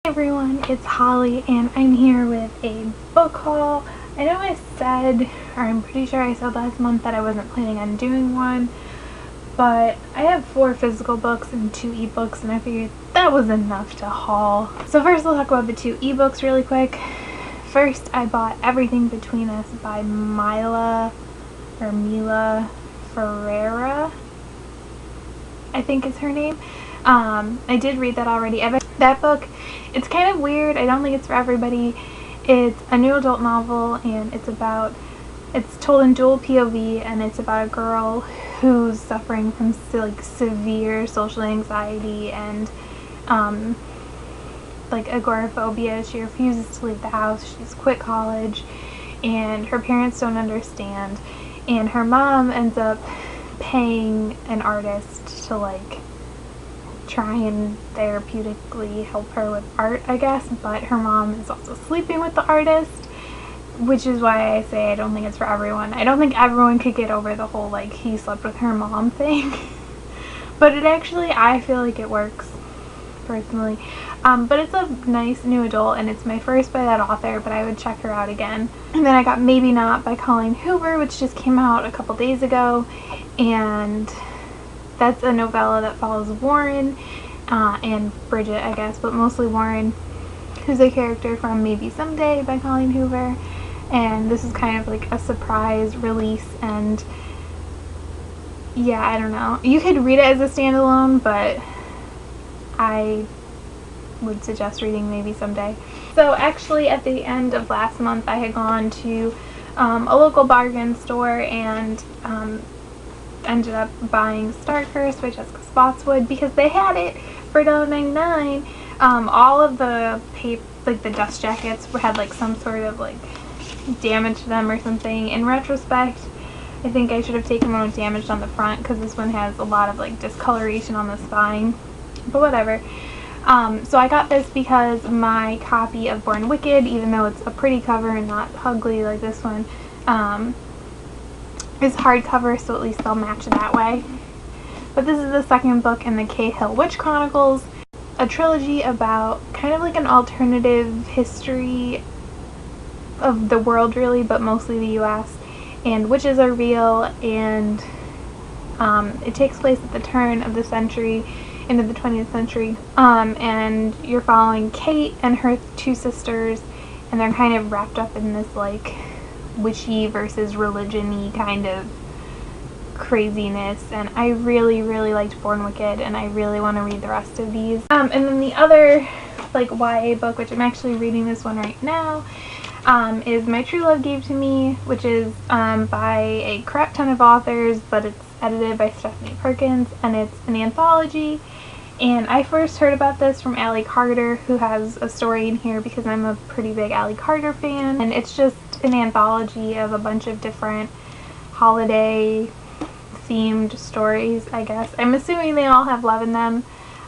everyone, it's Holly and I'm here with a book haul. I know I said, or I'm pretty sure I said last month that I wasn't planning on doing one, but I have 4 physical books and 2 ebooks and I figured that was enough to haul. So first we'll talk about the 2 ebooks really quick. First, I bought Everything Between Us by Mila Ferreira, I think is her name. I did read that already. That book, it's kind of weird. I don't think it's for everybody. It's a new adult novel and it's told in dual POV, and it's about a girl who's suffering from severe social anxiety and agoraphobia. She refuses to leave the house. She's quit college and her parents don't understand, and her mom ends up paying an artist to try and therapeutically help her with art, I guess, but her mom is also sleeping with the artist, which is why I say I don't think it's for everyone. I don't think everyone could get over the whole he slept with her mom thing, but I feel like it works personally. But it's a nice new adult and it's my first by that author, but I would check her out again. And then I got Maybe Not by Colleen Hoover, which just came out a couple days ago, and that's a novella that follows Warren and Bridget, I guess, but mostly Warren, who's a character from Maybe Someday by Colleen Hoover. And this is kind of like a surprise release, and yeah, I don't know. You could read it as a standalone, but I would suggest reading Maybe Someday. So actually at the end of last month I had gone to a local bargain store and ended up buying Starcurse by Jessica Spotswood because they had it for $1.99. All of the the dust jackets had some sort of damage to them or something. In retrospect, I think I should have taken one with damaged on the front because this one has a lot of discoloration on the spine, but whatever. So I got this because my copy of Born Wicked, even though it's a pretty cover and not ugly like this one, is hardcover, so at least they'll match it that way. But this is the second book in the Cahill Witch Chronicles, a trilogy about kind of an alternative history of the world really, but mostly the US, and witches are real, and it takes place at the turn of the century, into the 20th century, and you're following Kate and her 2 sisters, and they're kind of wrapped up in this witchy versus religion-y kind of craziness. And I really liked Born Wicked, and I really want to read the rest of these. And then the other YA book, which I'm actually reading this one right now, is My True Love Gave to Me, which is by a crap ton of authors, but it's edited by Stephanie Perkins, and it's an anthology. And I first heard about this from Allie Carter, who has a story in here because I'm a pretty big Allie Carter fan, and it's just an anthology of a bunch of different holiday themed stories, I guess. I'm assuming they all have love in them.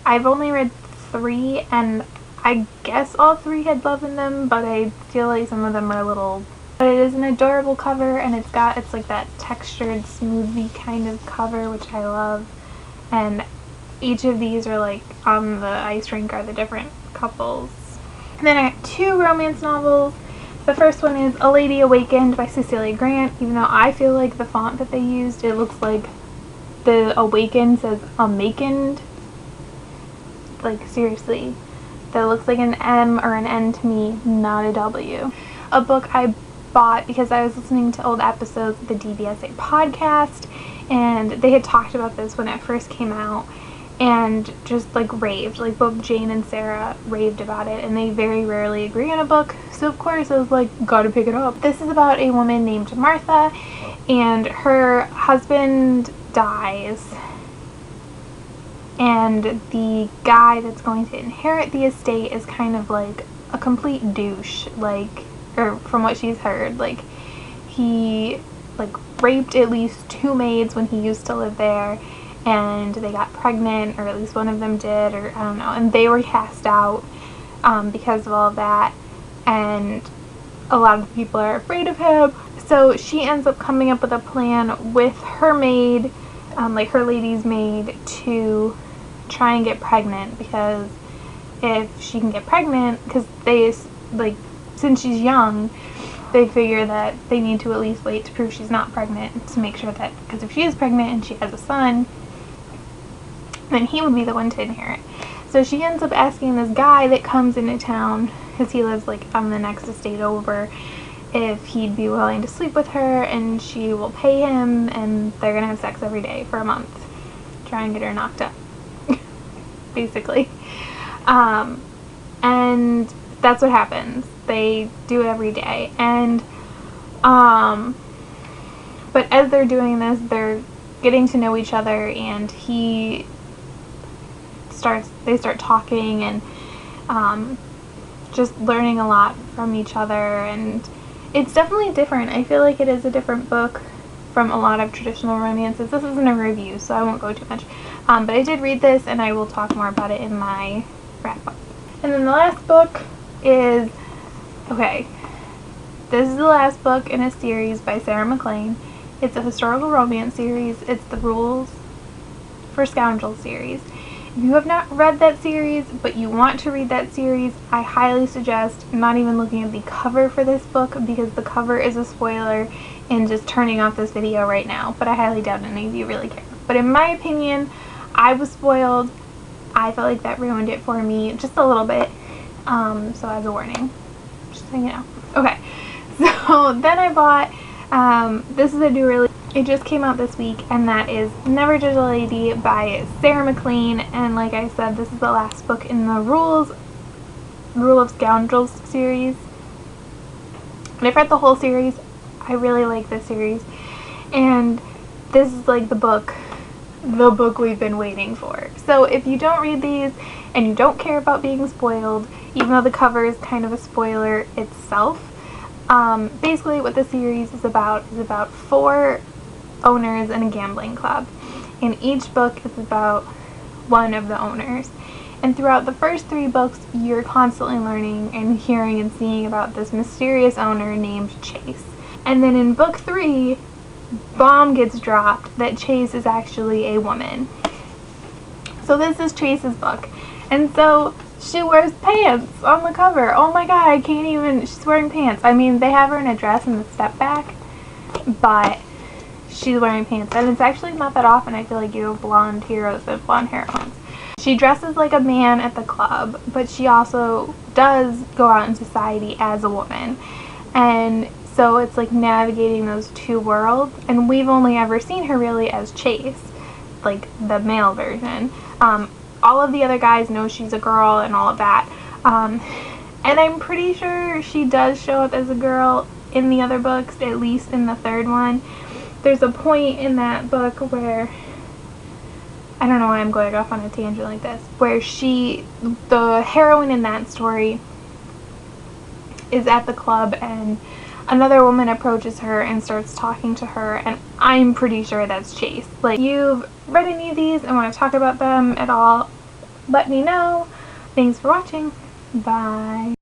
I've only read 3, and I guess all 3 had love in them, but I feel like some of them are a little... But it is an adorable cover, and it's that textured, smoothie kind of cover, which I love. And each of these are on the ice rink are the different couples. And then I got 2 romance novels. The first one is A Lady Awakened by Cecilia Grant. Even though I feel like the font that they used, it looks like the awakened says amakened. Seriously. That looks like an M or an N to me, not a W. A book I bought because I was listening to old episodes of the DBSA podcast, and they had talked about this when it first came out, and just raved. Both Jane and Sarah raved about it, and they very rarely agree on a book, so of course I was gotta pick it up. This is about a woman named Martha, and her husband dies, and the guy that's going to inherit the estate is kind of a complete douche, or from what she's heard, he raped at least 2 maids when he used to live there, and they got pregnant, or at least one of them did, or I don't know, and they were cast out because of all of that, and a lot of people are afraid of him. So she ends up coming up with a plan with her maid, her lady's maid, to try and get pregnant because if she can get pregnant, because they, like, since she's young, they figure that they need to at least wait to prove she's not pregnant to make sure that, because if she is pregnant and she has a son, then he would be the one to inherit. So she ends up asking this guy that comes into town, because he lives like on the next estate over, if he'd be willing to sleep with her, and she will pay him, and they're gonna have sex every day for a month. Try and get her knocked up, basically. And that's what happens. They do it every day. And, but as they're doing this, they're getting to know each other, and they start talking and, just learning a lot from each other, and it's definitely different. I feel like it is a different book from a lot of traditional romances. This isn't a review, so I won't go too much. But I did read this, and I will talk more about it in my wrap-up. And then the last book is, okay, this is the last book in a series by Sarah MacLean. It's a historical romance series. It's the Rules for Scoundrels series. If you have not read that series, but you want to read that series, I highly suggest not even looking at the cover for this book, because the cover is a spoiler, and just turning off this video right now. But I highly doubt any of you really care. But in my opinion, I was spoiled. I felt like that ruined it for me just a little bit. So as a warning, just so you know. Okay, so then I bought, this is a new release. It just came out this week, and that is Never Judge a Lady by Sarah MacLean. And like I said, this is the last book in the Rule of Scoundrels series. And I've read the whole series. I really like this series, and this is like the book we've been waiting for. So if you don't read these and you don't care about being spoiled, even though the cover is kind of a spoiler itself, basically what the series is about 4 owners in a gambling club, and each book is about one of the owners. And throughout the first 3 books, you're constantly learning and hearing and seeing about this mysterious owner named Chase. And then in book 3, bomb gets dropped that Chase is actually a woman. So this is Chase's book, and so she wears pants on the cover. Oh my god, I can't even, she's wearing pants. I mean, they have her in a dress in the step back, but she's wearing pants, and it's actually not that often I feel like you have blonde heroes and blonde heroines. She dresses like a man at the club, but she also does go out in society as a woman, and so it's like navigating those 2 worlds, and we've only ever seen her really as Chase, like the male version. All of the other guys know she's a girl and all of that, and I'm pretty sure she does show up as a girl in the other books, at least in the 3rd one. There's a point in that book where, I don't know why I'm going off on a tangent like this, where the heroine in that story is at the club, and another woman approaches her and starts talking to her, and I'm pretty sure that's Chase. Like, if you've read any of these and want to talk about them at all, let me know. Thanks for watching. Bye.